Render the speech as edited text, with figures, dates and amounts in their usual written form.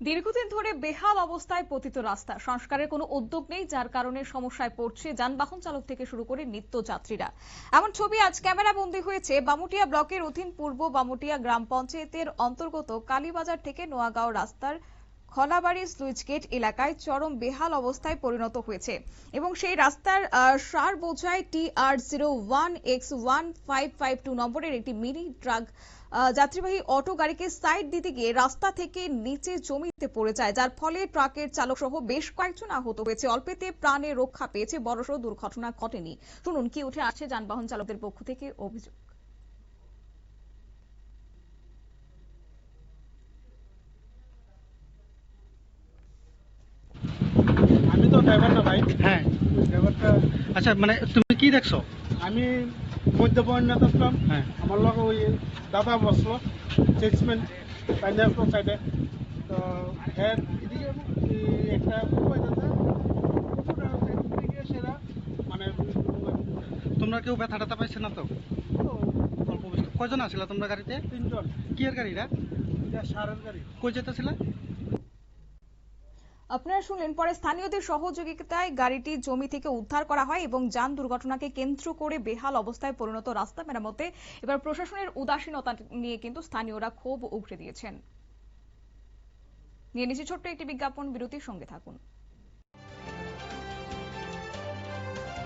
দীর্ঘদিন ধরে বেহাল অবস্থায় পতিত রাস্তা, সংস্কারের কোনো উদ্যোগ নেই, যার কারণে সমস্যায় পড়ছে যানবাহন চালক থেকে শুরু করে নিত্যযাত্রীরা। এমন ছবি আজ ক্যামেরা বন্দী হয়েছে বামুটিয়া ব্লকের অধীন পূর্ব বামুটিয়া গ্রাম পঞ্চায়েতের অন্তর্গত কালীবাজার থেকে নোয়াগাঁও রাস্তার খলাবাড়ি স্লুইস গেট এলাকায় চরম বেহাল অবস্থায় পরিণত হয়েছে এবং সেই রাস্তার সার বোঝাই TR01X1552 নম্বরের একটি মিনি ট্রাক যাত্রীবাহী অটো গাড়িকে সাইড দিতে গিয়ে রাস্তা থেকে নিচে জমিতে পড়ে যায়, যার ফলে ট্রাকের চালক সহ বেশ কয়েকজন আহত হয়েছে। অল্পেতে প্রাণে রক্ষা পেয়েছে, বড়সড় দুর্ঘটনা ঘটেনি। শুনুন কি উঠে আসছে যানবাহন চালকদের পক্ষ থেকে অভিযোগ। আমি তো ড্রাইভার না ভাই। হ্যাঁ, ড্রাইভারটা আচ্ছা, মানে তুমি কি দেখছো? আমি মধ্যপয়েন্ট আসলাম। হ্যাঁ, আমার লগে ওই দাদা বসলো চেক্সম্যান পাইনে আসলো সাইডে। তো হ্যাঁ এদিকে একটা সেরা মানে তোমরা কেউ ব্যথা টাথা পাইছে না তো? অল্প বেশি কয়জন আসছিল তোমরা গাড়িতে? 3 জন। কি এর গাড়িটা? এটা সারের গাড়ি। কই যেতেছিল? আপনারা শুনলেন। পরে স্থানীয়দের সহযোগিতায় গাড়িটি জমি থেকে উদ্ধার করা হয় এবং যান দুর্ঘটনাকে কেন্দ্র করে বেহাল অবস্থায় পরিণত রাস্তা মেরামতে এবার প্রশাসনের উদাসীনতা নিয়ে কিন্তু স্থানীয়রা ক্ষোভ উগরে দিয়েছেন। নিয়ে নিচ্ছে ছোট্ট একটি বিজ্ঞাপন বিরতির সঙ্গে থাকুন।